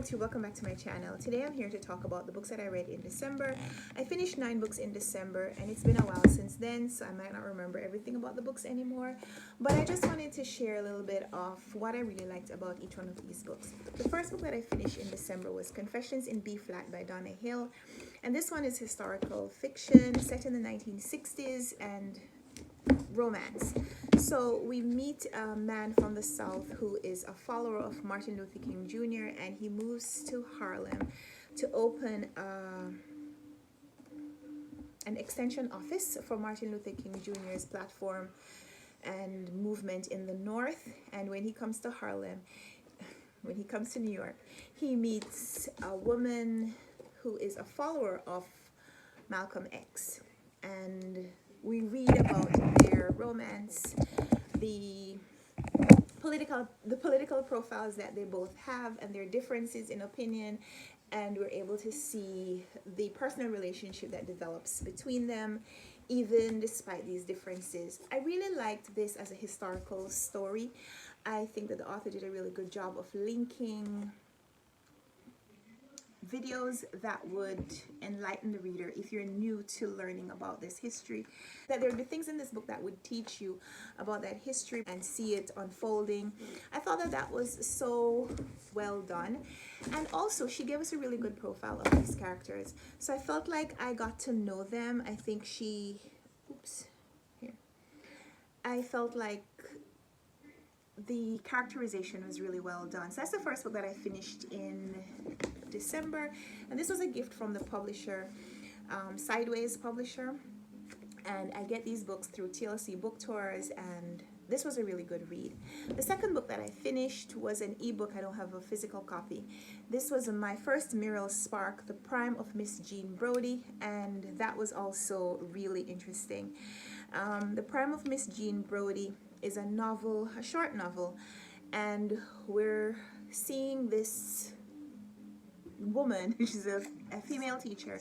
YouTube, welcome back to my channel. Today I'm here to talk about the books that I read in December. I finished 9 books in December and it's been a while since then, so I might not remember everything about the books anymore, but I just wanted to share a little bit of what I really liked about each one of these books. The first book that I finished in December was Confessions in B Flat by Donna, and this one is historical fiction set in the 1960s and romance. So we meet a man from the South who is a follower of Martin Luther King Jr. and he moves to Harlem to open an extension office for Martin Luther King Jr.'s platform and movement in the North. And when he comes to New York, he meets a woman who is a follower of Malcolm X, and we read about their romance, the political profiles that they both have and their differences in opinion, and we're able to see the personal relationship that develops between them even despite these differences. I really liked this as a historical story. I think that the author did a really good job of linking videos that would enlighten the reader if you're new to learning about this history, that there would be things in this book that would teach you about that history and see it unfolding. I thought that that was so well done, and also she gave us a really good profile of these characters, so I felt like I got to know them. I think I felt like the characterization was really well done. So that's the first book that I finished in December, and this was a gift from the publisher, Sideways publisher, and I get these books through TLC book tours, and this was a really good read. The second book that I finished was an ebook. I don't have a physical copy. This was my first Muriel Spark, The Prime of Miss Jean Brodie, and that was also really interesting. The Prime of Miss Jean Brodie is a novel, a short novel, and we're seeing this woman, she's a female teacher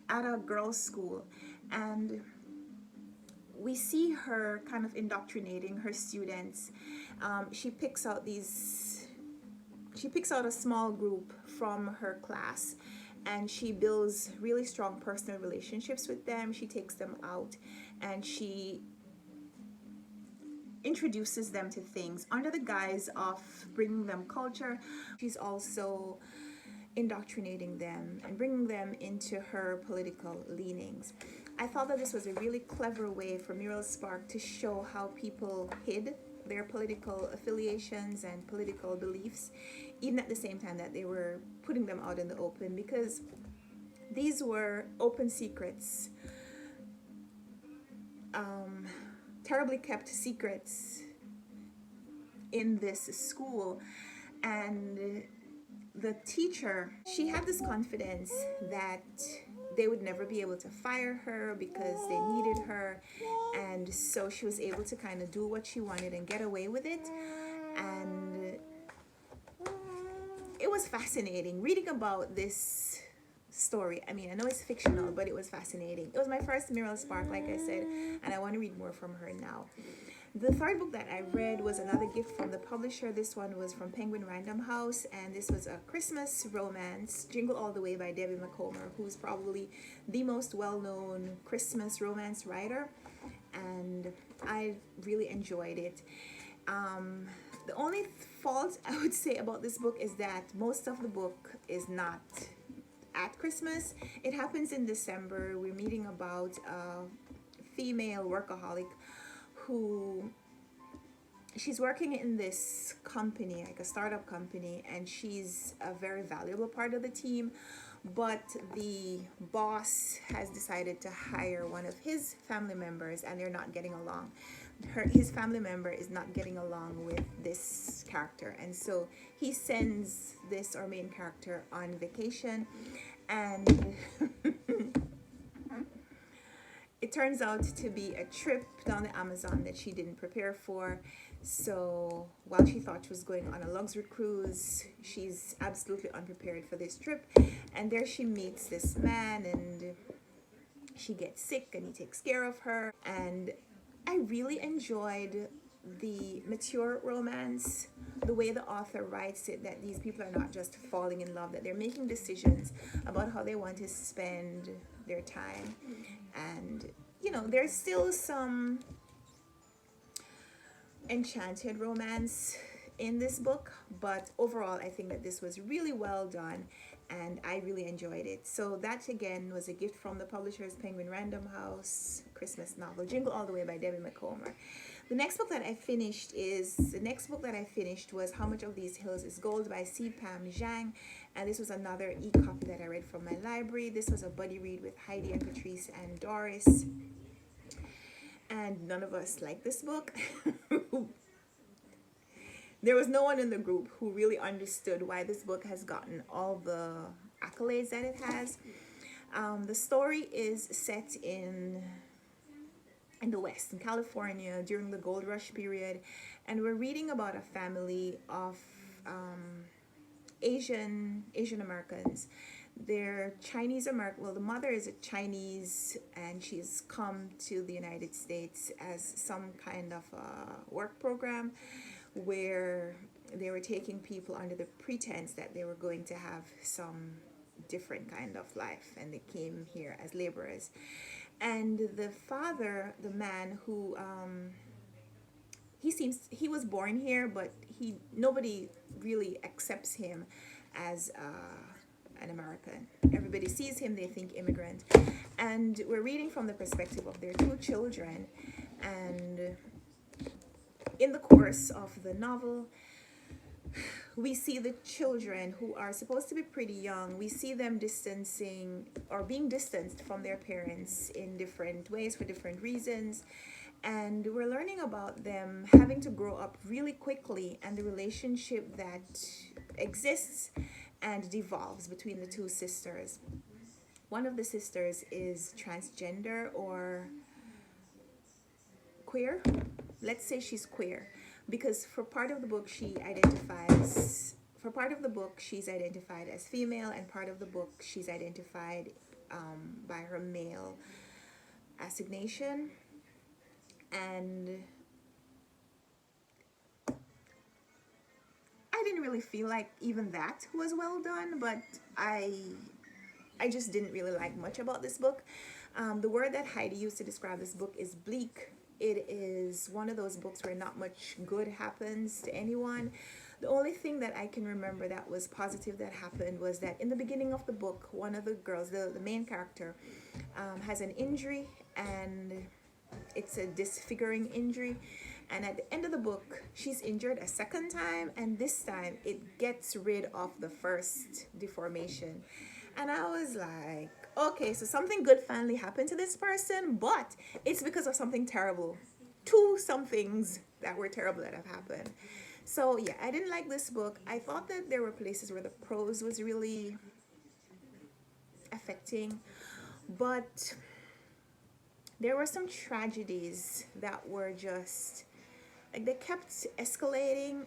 at a girls' school, and we see her kind of indoctrinating her students. She picks out a small group from her class, and she builds really strong personal relationships with them. She takes them out and she introduces them to things under the guise of bringing them culture. She's also indoctrinating them and bringing them into her political leanings. I thought that this was a really clever way for Muriel Spark to show how people hid their political affiliations and political beliefs, even at the same time that they were putting them out in the open, because these were open secrets, terribly kept secrets in this school. And the teacher, she had this confidence that they would never be able to fire her because they needed her, and so she was able to kind of do what she wanted and get away with it. And it was fascinating reading about this story. I mean, I know it's fictional, but it was fascinating. It was my first Muriel Spark, like I said, and I want to read more from her now. The third book that I read was another gift from the publisher. This one was from Penguin Random House, and this was a Christmas romance, Jingle All the Way by Debbie Macomber, who's probably the most well-known Christmas romance writer, and I really enjoyed it. The only fault I would say about this book is that most of the book is not at Christmas. It happens in December. We're meeting about a female workaholic who, she's working in this company, like a startup company, and she's a very valuable part of the team, but the boss has decided to hire one of his family members, and they're not getting along. His family member is not getting along with this character, and so he sends this, our main character, on vacation, and it turns out to be a trip down the Amazon that she didn't prepare for. So while she thought she was going on a luxury cruise, she's absolutely unprepared for this trip. And there she meets this man, and she gets sick and he takes care of her. And I really enjoyed the mature romance, the way the author writes it, that these people are not just falling in love, that they're making decisions about how they want to spend their time. And, you know, there's still some enchanted romance in this book, but overall I think that this was really well done and I really enjoyed it. So that again was a gift from the publishers Penguin Random House Christmas novel, Jingle All the Way by Debbie Macomber. The next book that I finished was How Much of These Hills is Gold by C. Pam Zhang, and this was another e-copy that I read from my library. This was a buddy read with Heidi and Patrice and Doris, and none of us liked this book. There was no one in the group who really understood why this book has gotten all the accolades that it has. The story is set in the West, in California, during the gold rush period, and we're reading about a family of Asian Americans. They're Chinese American. Well, the mother is a Chinese, and she's come to the United States as some kind of a work program where they were taking people under the pretense that they were going to have some different kind of life, and they came here as laborers. And the father, the man who he was born here, but nobody really accepts him as an American. Everybody sees him, they think immigrant. And we're reading from the perspective of their two children, and in the course of the novel, we see the children, who are supposed to be pretty young, we see them distancing or being distanced from their parents in different ways for different reasons. And we're learning about them having to grow up really quickly, and the relationship that exists and devolves between the two sisters. One of the sisters is transgender or queer. Let's say she's queer, because for part of the book she's identified as female, and part of the book she's identified by her male assignation. And I didn't really feel like even that was well done, but I just didn't really like much about this book. The word that Heidi used to describe this book is bleak. It is one of those books where not much good happens to anyone. The only thing that I can remember that was positive that happened was that in the beginning of the book, one of the girls, the main character, has an injury, and it's a disfiguring injury. And at the end of the book, she's injured a second time, and this time it gets rid of the first deformation. And I was like, okay, so something good finally happened to this person, but it's because of something terrible. Two somethings that were terrible that have happened. So yeah, I didn't like this book. I thought that there were places where the prose was really affecting, but there were some tragedies that were just, like, they kept escalating.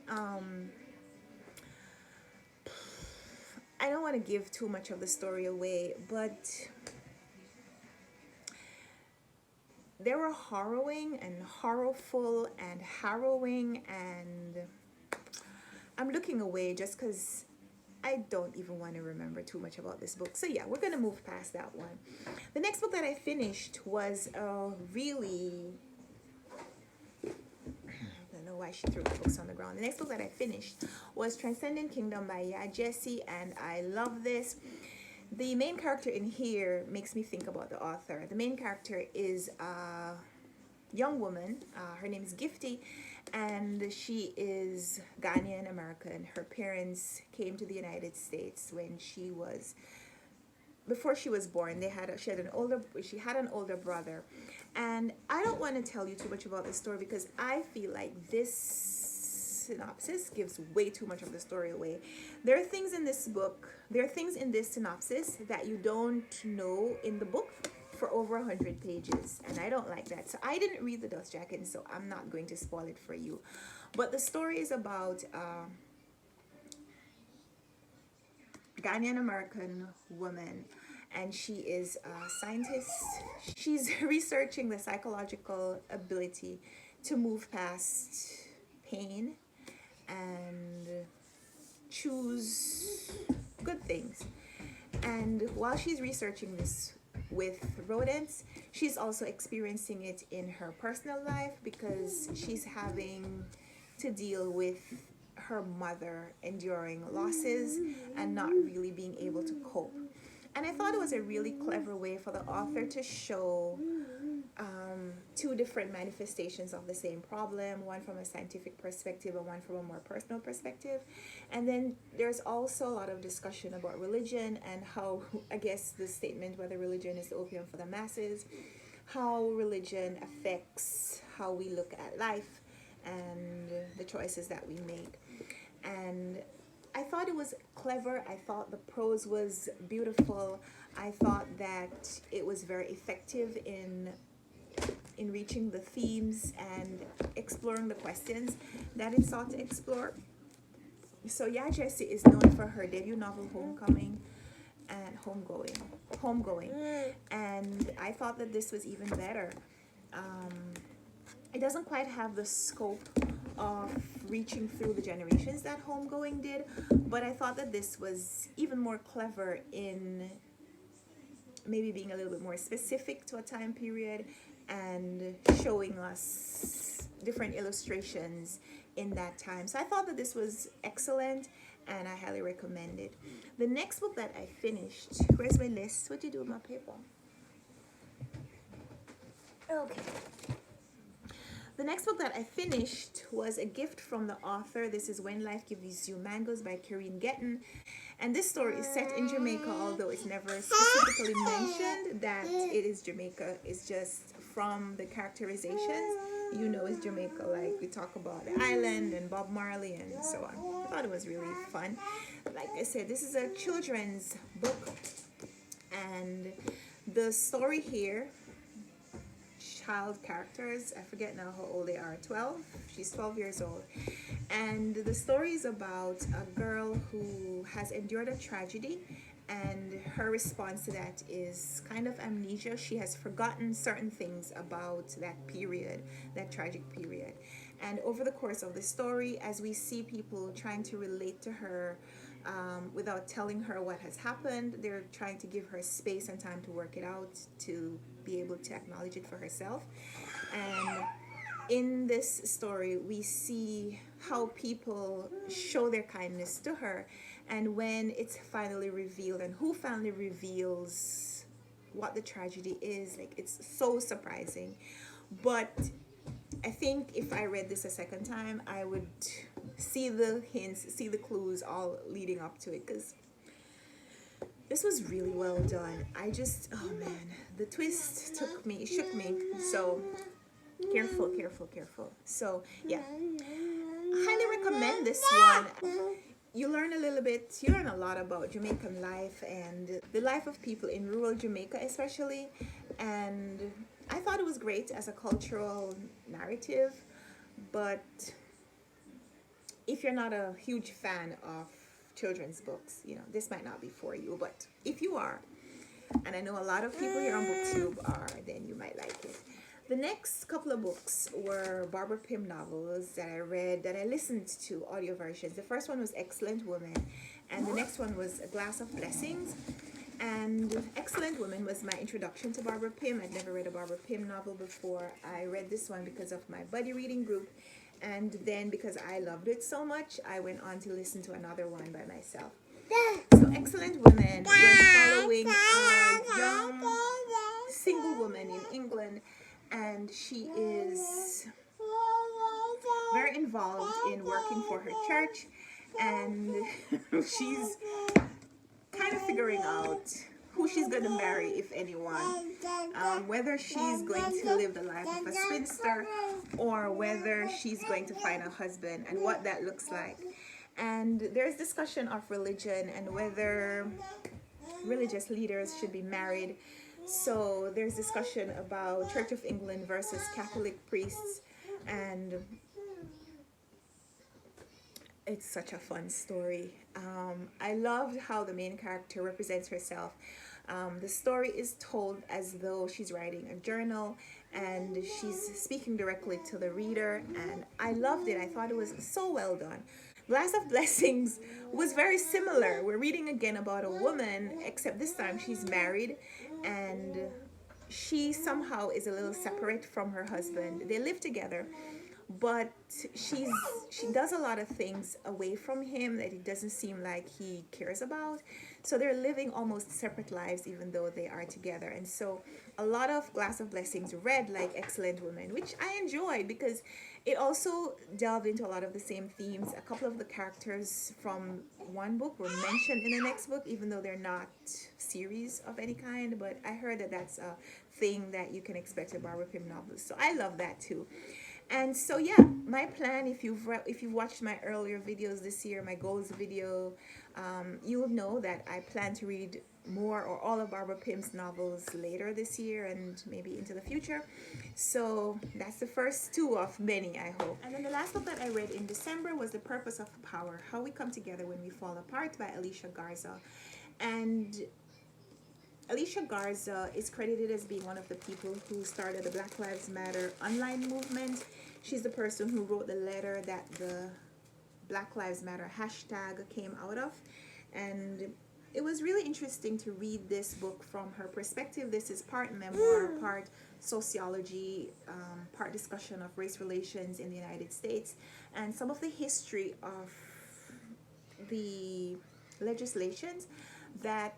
I don't want to give too much of the story away, but they were harrowing and horrorful and harrowing, and I'm looking away just because I don't even want to remember too much about this book. So yeah, we're going to move past that one. The next book that I finished was really... I don't know why she threw the books on the ground. The next book that I finished was Transcendent Kingdom by Gyasi, and I love this. The main character in here makes me think about the author. The main character is a young woman. Her name is Gifty, and she is Ghanaian American. Her parents came to the United States when before she was born. She had an older brother. And I don't want to tell you too much about the story, because I feel like this synopsis gives way too much of the story away. There are things in this synopsis that you don't know in the book for over 100 pages, and I don't like that. So I didn't read the Dust Jacket, so I'm not going to spoil it for you. But the story is about Ghanaian American woman, and she is a scientist. She's researching the psychological ability to move past pain and choose good things. And while she's researching this with rodents, she's also experiencing it in her personal life because she's having to deal with her mother enduring losses and not really being able to cope. And I thought it was a really clever way for the author to show two different manifestations of the same problem, one from a scientific perspective and one from a more personal perspective. And then there's also a lot of discussion about religion and how, I guess, the statement whether religion is the opium for the masses, how religion affects how we look at life and the choices that we make. And I thought it was clever. I thought the prose was beautiful. I thought that it was very effective in reaching the themes and exploring the questions that it sought to explore. So Gyasi is known for her debut novel Homegoing, and I thought that this was even better. It doesn't quite have the scope of reaching through the generations that Homegoing did, but I thought that this was even more clever in maybe being a little bit more specific to a time period and showing us different illustrations in that time. So I thought that this was excellent and I highly recommend it. The next book that I finished, where's my list? What do you do with my paper? Okay. The next book that I finished was a gift from the author. This is When Life Gives You Mangoes by Kereen Getten. And this story is set in Jamaica, although it's never specifically mentioned that it is Jamaica. It's just from the characterizations, you know it's Jamaica. Like we talk about the island and Bob Marley and so on. I thought it was really fun. Like I said, this is a children's book. And the story here, child characters, I forget now how old they are, 12? She's 12 years old. And the story is about a girl who has endured a tragedy, and her response to that is kind of amnesia. She has forgotten certain things about that period, that tragic period. And over the course of the story, as we see people trying to relate to her without telling her what has happened, they're trying to give her space and time to work it out, to be able to acknowledge it for herself. And in this story, we see how people show their kindness to her, and when it's finally revealed and who finally reveals what the tragedy is, like, it's so surprising. But I think if I read this a second time, I would see the hints, see the clues all leading up to it, because this was really well done. I just, oh man, the twist shook me. So careful. So yeah, highly recommend this one. You learn a lot about Jamaican life and the life of people in rural Jamaica especially, and I thought it was great as a cultural narrative. But if you're not a huge fan of children's books, this might not be for you. But if you are, and I know a lot of people here on BookTube are, then you might like it. The next couple of books were Barbara Pym novels that I read, that I listened to audio versions. The first one was Excellent Woman, and the next one was A Glass of Blessings. And Excellent Woman was my introduction to Barbara Pym. I'd never read a Barbara Pym novel before. I read this one because of my buddy reading group, and then because I loved it so much, I went on to listen to another one by myself. So Excellent Woman, we're following a young single woman in England, and she is very involved in working for her church, and she's kind of figuring out who she's going to marry, if anyone, whether she's going to live the life of a spinster or whether she's going to find a husband and what that looks like. And there's discussion of religion and whether religious leaders should be married. So there's discussion about Church of England versus Catholic priests, and it's such a fun story. I loved how the main character represents herself. The story is told as though she's writing a journal and she's speaking directly to the reader, and I loved it. I thought it was so well done. Glass of Blessings was very similar. We're reading again about a woman, except this time she's married and she somehow is a little separate from her husband. They live together, but she does a lot of things away from him that it doesn't seem like he cares about. So they're living almost separate lives even though they are together. And so a lot of Glass of Blessings read like Excellent Women, which I enjoyed because it also delved into a lot of the same themes. A couple of the characters from one book were mentioned in the next book, even though they're not series of any kind. But I heard that that's a thing that you can expect in Barbara Pym novels. So I love that too. And so yeah, my plan, if you've watched my earlier videos this year, my goals video, you will know that I plan to read more or all of Barbara Pym's novels later this year and maybe into the future. So that's the first two of many, I hope. And then the last book that I read in December was The Purpose of Power: How We Come Together When We Fall Apart by Alicia Garza. And Alicia Garza is credited as being one of the people who started the Black Lives Matter online movement. She's the person who wrote the letter that the Black Lives Matter hashtag came out of. And it was really interesting to read this book from her perspective. This is part memoir, part sociology, part discussion of race relations in the United States, and some of the history of the legislations that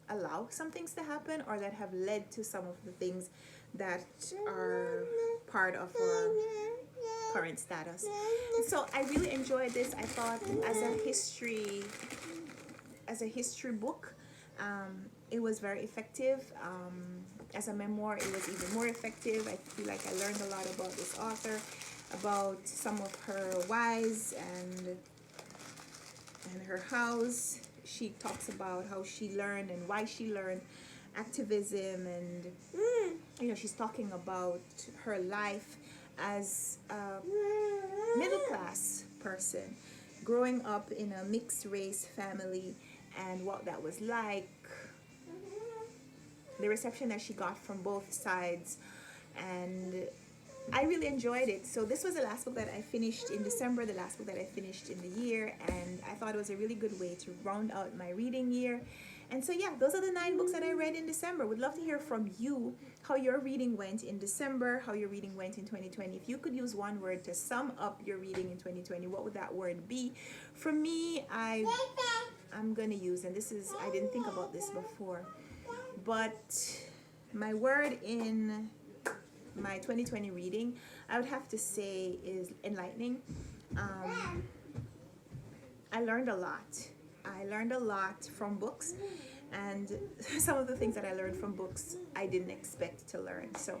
allow some things to happen or that have led to some of the things that are part of our current status. So I really enjoyed this. I thought as a history book, it was very effective. As a memoir, it was even more effective. I feel like I learned a lot about this author, about some of her whys and her hows. She talks about how she learned and why she learned activism, and she's talking about her life as a middle class person growing up in a mixed race family and what that was like, the reception that she got from both sides, and I really enjoyed it. So this was the last book that I finished in December, the last book that I finished in the year, and I thought it was a really good way to round out my reading year. And so yeah, those are the 9 books that I read in December. Would love to hear from you how your reading went in December, how your reading went in 2020. If you could use one word to sum up your reading in 2020, what would that word be? For me, I'm gonna use, and this is, I didn't think about this before, but my word in my 2020 reading, I would have to say, is enlightening. I learned a lot. I learned a lot from books, and some of the things that I learned from books I didn't expect to learn. So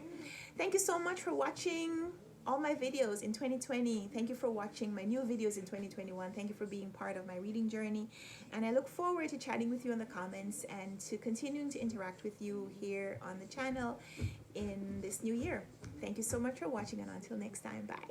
thank you so much for watching all my videos in 2020. Thank you for watching my new videos in 2021. Thank you for being part of my reading journey, and I look forward to chatting with you in the comments and to continuing to interact with you here on the channel in this new year. Thank you so much for watching, and until next time, bye.